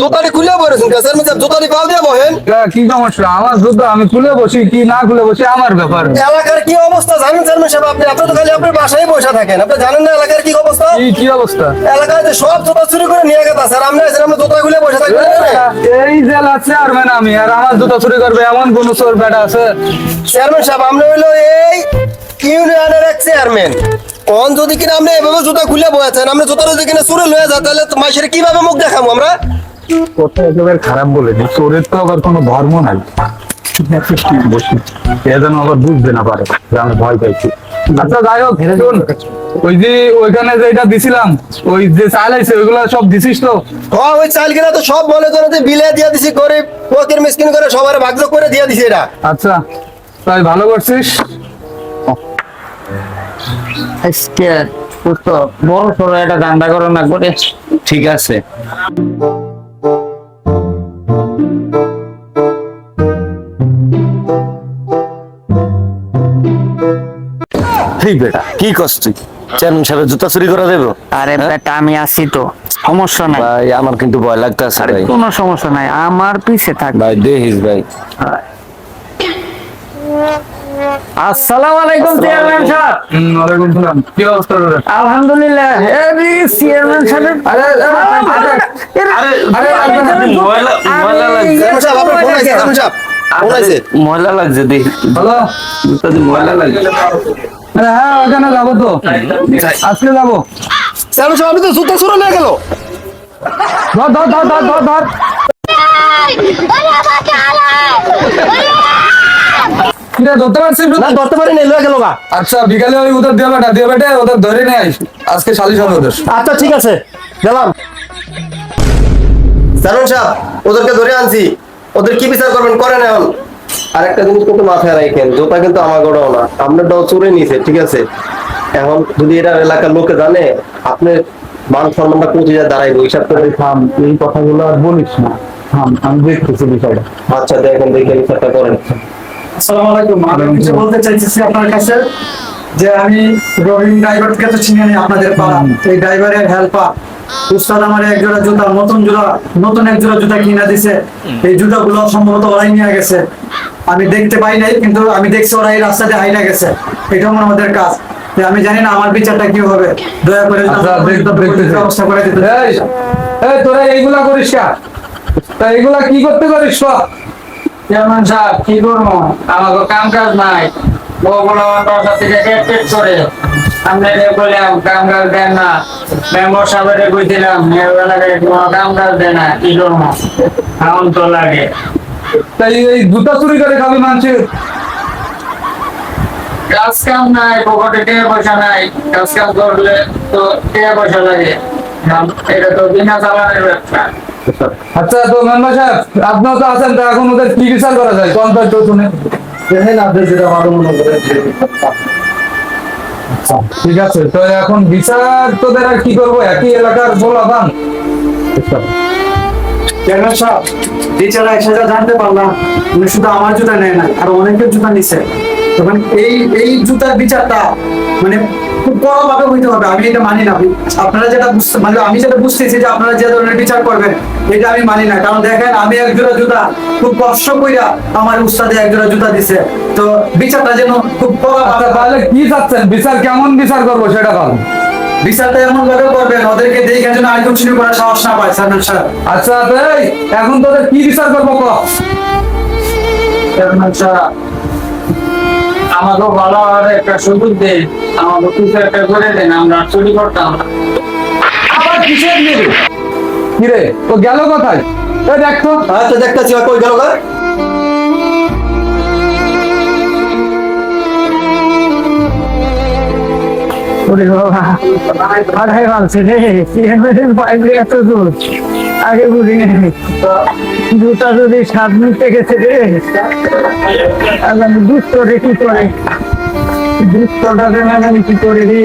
জুতাটি খুলে পড়েছেন জুতাটি পাও দিয়ে বহেন কি সমস্যা? আমার জুতা আমি খুলে বসি কি না খুলে বসি আমার ব্যাপার। এলাকার কি অবস্থা জানেন চেয়ারম্যান সাহেব? আপনি তো খালি আপনার বাসায় বসে থাকেন, আপনি জানেন না এলাকার কি অবস্থা? কি অবস্থা? এলাকায় যে সব জুতা চুরি করে নিয়ে গেছে স্যার, আমরা জুতা খুলে বসে থাকবেন? এই জেলা চেয়ারম্যান আমি, আর আমার জুতা চুরি করবে এমন কোন চোর বেটা আছে? চেয়ারম্যান সাহেব আমরা হইলো এই ইউনিয়নের এক চেয়ারম্যান। কোন যদি কিনা আপনি এভাবে জুতা খুলে বসেছেন, আমরা জুতা যদি কিনা চুরি লয়ে যায় তাহলে মাসের কিভাবে মুখ দেখাবো আমরা? কথা একেবারে খারাপ বলেনি, চোরের তো আবার কোনো ধর্ম নাই। বসি এ যেন আবার বুঝতে না পারে যে আমি ভয় পাইছি। আচ্ছা যাই হোক, শুন, ওই যে ওইখানে যেটা দিছিলাম, ওই যে চাল আছে ওইগুলা সব দিছিস তো? হ্যাঁ, ওই চাল কিনা তো সব মনে করে বিলে দিয়ে দিছি, গরিব ফকির মিসকিন করে সবার ভাগ্য করে দিয়ে দিছি এটা। আচ্ছা তাই ভালো করছিস। আজকে বড় সড়ো একটা ধান্দা করো না করে ঠিক আছে। এই বেটা কি কষ্ট, চেয়ারম্যান সাহেবের জুতা চুরি করে দেবো? আরে বেটা আমি আছি তো, সমস্যা নাই ভাই আমার কিন্তু ভয় লাগতেছে ভাই। কোনো সমস্যা নাই, আমার পিছে থাক ভাই দেখিস ভাই। আসসালামু আলাইকুম চেয়ারম্যান সাহেব। ওয়ালাইকুম সালাম। কি অবস্থা তোর? আলহামদুলিল্লাহ। এই চেয়ারম্যান সাহেব, আরে চেয়ারম্যান সাহেব আপনার ফোন আছে, চেয়ারম্যান সাহেব ফোন আছে। ময়লা লাগছে দেখ, হ্যালো। ময়লা লাগছে। আরে হ্যাঁ ওখানে যাবো তো, আজকে যাবো। চেয়ারম্যান সাহেব আপনি তো জুতা চুরি নিয়ে গেল। ধর ধর ধর ধর ধর ধর। কিরে ধরতে পারছিস? না ধরতে পারি না, লয়ে গেল গা। আচ্ছা বিকালে ওই ওদের দিয়ে বেটা ওদের ধরে নিয়ে আইস, আজকে সালিশ হবে ওদের। আচ্ছা ঠিক আছে গেলাম। চেয়ারম্যান সাহেব ওদেরকে ধরে আনছি, ওদের কি বিচার করবেন করেন এখন। আর একটা জিনিস কিন্তু মাথায় রাখেন, জুতা কিন্তু আমার গড়াও না, আপনারটাও চুরে নিছে, ঠিক আছে? এখন যদি এটা এলাকার লোকে জানে, আপনার মান সম্মানটা কোথায় দাঁড়াইবো হিসাব করে। থাম, এই কথাগুলো আর বলিস না, থাম আমি দেখতেছি বিষয়টা। আচ্ছা দেখেন দেখে বিচারটা করেন। আসসালামু আলাইকুম। আমি কিছু বলতে চাইতেছি আপনার কাছে, যে আমি রহিম ড্রাইভারকে তো চিনি না আপনাদের পাড়া, এই ড্রাইভারের হেল্পার উস্তাদ আমার এক জোড়া জুতা, নতুন এক জোড়া জুতা কিনে দিছে। এই জুতাগুলো সম্ভবত ওরাই নিয়ে গেছে, আমি দেখতে পাই নাই, কিন্তু আমি দেখছি ওরা এই রাস্তাতে হাইটা গেছে। এটাও আমাদের কাজ। আমি জানি না আমার বিচারটা কি হবে, দয়া করে ব্যবস্থা করে দিতে। এই তোরা এইগুলা করিস কা? তা এইগুলা কি করতে পারিস? চেয়ারম্যান সাহেব কি করবো, আমাকে কাম কাজ নাই, ওগুলো দরকার থেকে পেট করে আমরা বললাম কাম কাজ দেন না, মেম্বার সাহেবের কইছিলাম এলাকায় কোনো কাম কাজ দেয় না, কি করবো এখন তো লাগে। তাই এই জুতা চুরি করে খাবি মানুষের? কাজ কাম নাই, পকেটে টাকা পয়সা নাই, কাজ কাম করলে তো টাকা পয়সা লাগে, এটা তো বিনা চালানের ব্যবসা। আচ্ছা তো মেম্বার সাহেব আপনার তো আছেন, তো এখন ওদের কি বিচার করা যায় কোন তো শুনে দেখেন আপনি যেটা ভালো মনে করেন। আচ্ছা ঠিক আছে, তো এখন বিচার তোদের আর কি করবো, একই এলাকার বলাবান। চেয়ারম্যান সাহেব বিচারা এসে জানতে পারলাম উনি শুধু আমার জুতা নেয় না, আর অনেকের জুতা নিছে। তখন এই জুতার বিচারটা মানে খুব বড় ভাবে হইতে হবে, আমি এটা মানি না। আপনারা যেটা মানে আমি যেটা বুঝতেছি যে আপনারা যে ধরনের বিচার করবেন এটা আমি মানি না। কারণ দেখেন আমি এক জোড়া জুতা খুব কষ্ট কইরা আমার উস্তাদে এক জোড়া জুতা দিছে, তো বিচারটা যেন খুব বড় ভাবে। তাহলে কি চাচ্ছেন, বিচার কেমন বিচার করবো সেটা ভালো। বিচারটা এমন ভাবে করবেন ওদেরকে দেখে যেন আইন শুরু করার সাহস না পায় চেয়ারম্যান সাহেব। আচ্ছা এই এখন তোদের কি বিচার করবো ক? চেয়ারম্যান সাহেব আমাকে ভালোভাবে একটা সুযোগ দেন, আমাকে কিছু একটা করে দেন, আমরা চুরি করতাম না। আবার কিসের নেবে? কিরে তো গেল কোথায়? এই দেখতো। আচ্ছা দেখতেছি কই গেল গা। আগে বুঝি জুতা যদি 7 মিনিটে গেছে রে, দুধ রে কি করে, দুধটা আমি কি করে রে।